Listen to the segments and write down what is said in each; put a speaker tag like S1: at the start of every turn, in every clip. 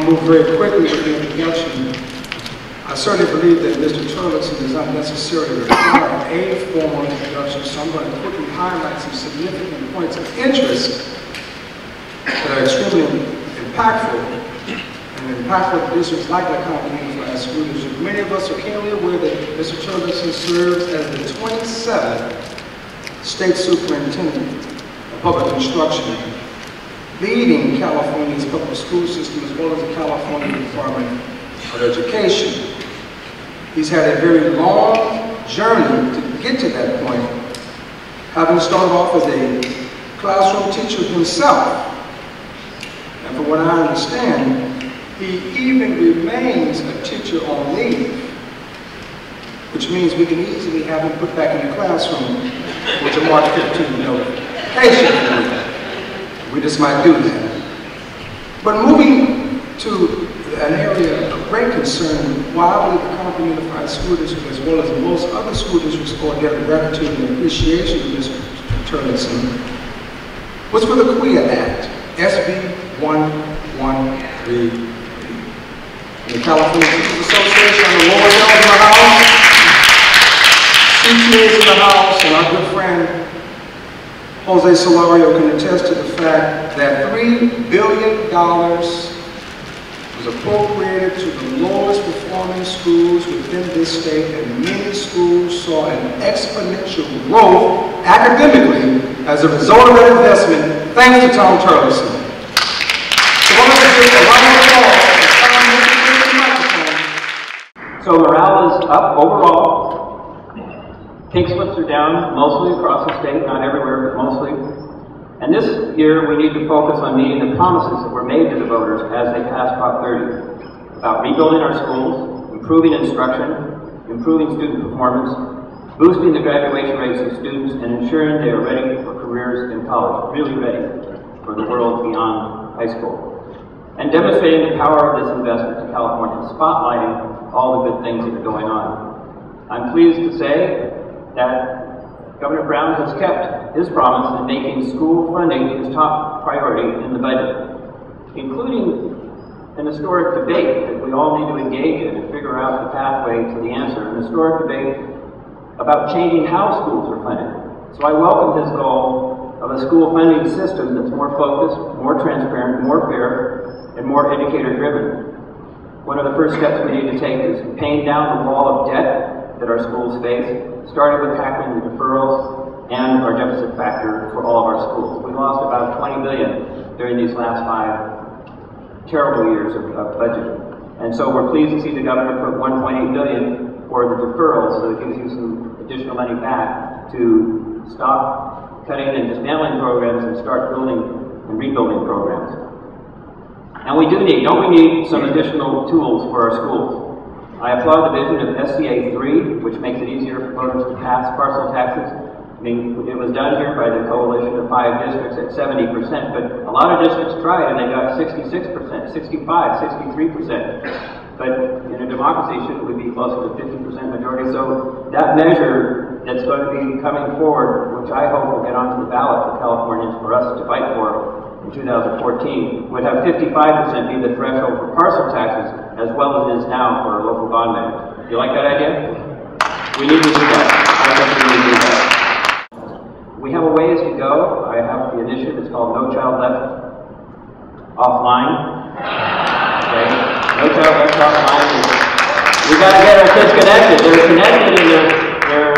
S1: to move very quickly with the introduction. I certainly believe that Mr. Turleson does not necessarily require a formal introduction, so I'm going to quickly highlight some significant points of interest that are extremely impactful and impactful to districts like LeCompton Unified School District. Many of us are keenly aware that Mr. Turleson serves as the 27th State Superintendent of Public Instruction, leading California's public school system as well as the California Department of Education. He's had a very long journey to get to that point, having started off as a classroom teacher himself. And from what I understand, he even remains a teacher on leave, which means we can easily have him put back in the classroom with a March 15th notification. We just might do that. But moving to an area of great concern, why I believe the Compton Unified School District, as well as most other school districts, owe their gratitude and appreciation to Mr. Turleson, was for the CWEA Act, SB 1133. The California Teachers Association on the lower hill in the house, CTAs in the house, and our good friend Jose Solario can attest to the fact that $3 billion was appropriated to the lowest performing schools within this state, and many schools saw an exponential growth academically as a result of that investment, thanks to Tom Turleson. So I want to give a round of applause.
S2: So morale is up overall. Pink slips are down mostly across the state, not everywhere, but mostly. And this year we need to focus on meeting the promises that were made to the voters as they passed Prop 30 about rebuilding our schools, improving instruction, improving student performance, boosting the graduation rates of students, and ensuring they are ready for careers in college, really ready for the world beyond high school. And demonstrating the power of this investment to California, spotlighting all the good things that are going on. I'm pleased to say that Governor Brown has kept his promise in making school funding his top priority in the budget, including an historic debate that we all need to engage in and figure out the pathway to the answer, an historic debate about changing how schools are funded. So I welcome his goal of a school funding system that's more focused, more transparent, more fair, and more educator-driven. One of the first steps we need to take is paying down the wall of debt that our schools face, starting with tackling the deferrals and our deficit factor for all of our schools. We lost about $20 billion during these last 5 terrible years of budget. And so we're pleased to see the governor put $1.8 billion for the deferrals, so it gives you some additional money back to stop cutting and dismantling programs and start building and rebuilding programs. And we do need, don't we need some additional tools for our schools? I applaud the vision of SCA 3, which makes it easier for voters to pass parcel taxes. I mean, it was done here by the coalition of 5 districts at 70%, but a lot of districts tried and they got 66%, 65, 63%. But in a democracy, shouldn't we be closer to 50% majority? So that measure that's going to be coming forward, which I hope will get onto the ballot for Californians for us to fight for, in 2014, would have 55% be the threshold for parcel taxes, as well as it is now for local bond managers. Do you like that idea? We need to do that. I think we need to do that. We have a ways to go. I have the initiative. It's called No Child Left Offline. Okay? No Child Left Offline. We got to get our kids connected. They're connected in their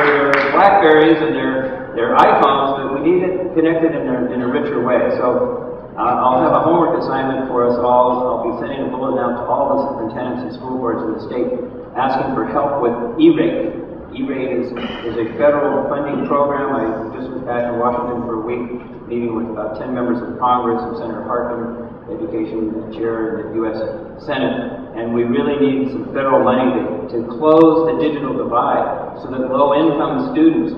S2: Blackberries and their iPhones, but we need it connected in a richer way. So I'll have a homework assignment for us all. I'll be sending a bulletin out to all the superintendents and school boards in the state asking for help with E-rate. E-rate is a federal funding program. I just was back in Washington for a week, meeting with about 10 members of Congress and Senator Harkin, Education Chair in the U.S. Senate. And we really need some federal money to close the digital divide so that low-income students,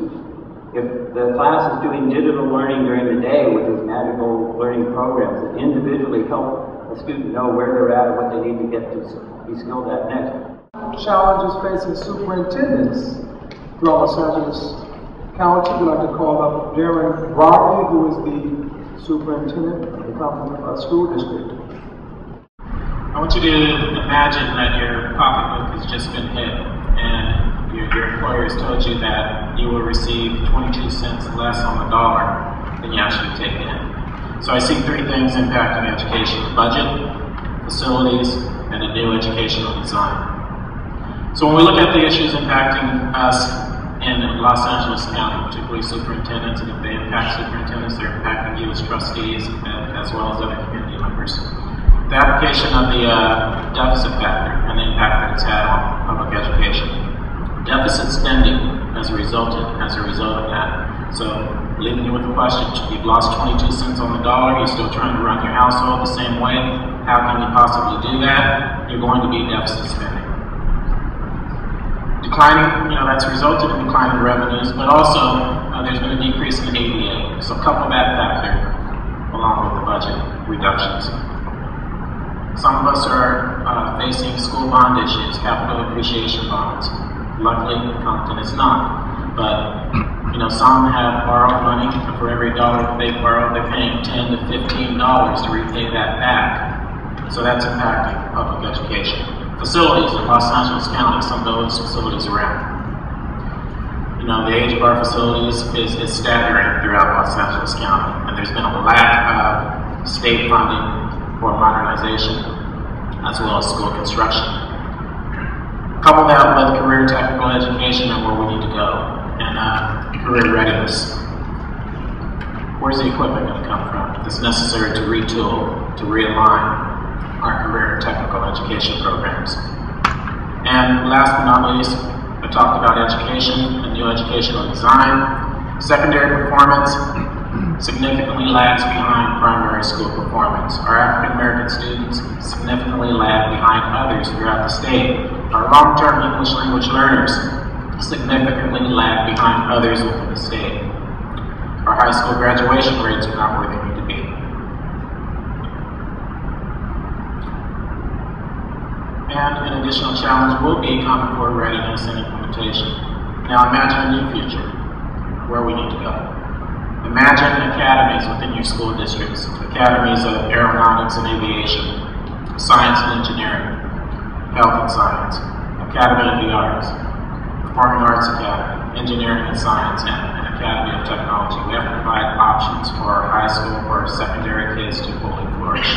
S2: if the class is doing digital learning during the day with these magical learning programs that individually help a student know where they're at and what they need to get to be skilled at next.
S1: Challenges facing superintendents throughout Los Angeles County. We'd like to call up Darren Robbie, who is the superintendent of the Compton School District.
S3: I want you to imagine that your pocketbook has just been hit and your employer has told you that you will receive 22 cents less on the dollar than you actually take in. So I see three things impacting education: budget, facilities, and a new educational design. So when we look at the issues impacting us in Los Angeles County, particularly superintendents, and if they impact superintendents, they're impacting you as trustees as well as other community members. The application of the deficit factor and the impact that it's had on public education. Deficit spending has a result of that. So leaving you with the question, you've lost 22 cents on the dollar, you're still trying to run your household the same way. How can you possibly do that? You're going to be deficit spending. Declining, that's resulted in declining revenues, but also there's been a decrease in ADA. So couple that factor along with the budget reductions. Some of us are facing school bond issues, capital appreciation bonds. Luckily, Compton is not. But some have borrowed money, and for every dollar that they borrow, they're paying $10 to $15 to repay that back. So that's impacting public education. Facilities in Los Angeles County, some of those facilities around. The age of our facilities is staggering throughout Los Angeles County, and there's been a lack of state funding for modernization as well as school construction. Couple that with career technical education and where we need to go, and career readiness. Where's the equipment going to come from that's necessary to retool, to realign our career and technical education programs? And last but not least, I talked about education and new educational design. Secondary performance significantly lags behind primary school performance. Our African American students significantly lag behind others throughout the state. Our long-term English language learners significantly lag behind others within the state. Our high school graduation rates are not where they need to be. And an additional challenge will be Common Core readiness and implementation. Now imagine a new future, where we need to go. Imagine academies within your school districts, academies of aeronautics and aviation, science and engineering, health and science, Academy of the Arts, Performing Arts Academy, Engineering and Science, and an Academy of Technology. We have to provide options for our high school, for our secondary kids to fully flourish.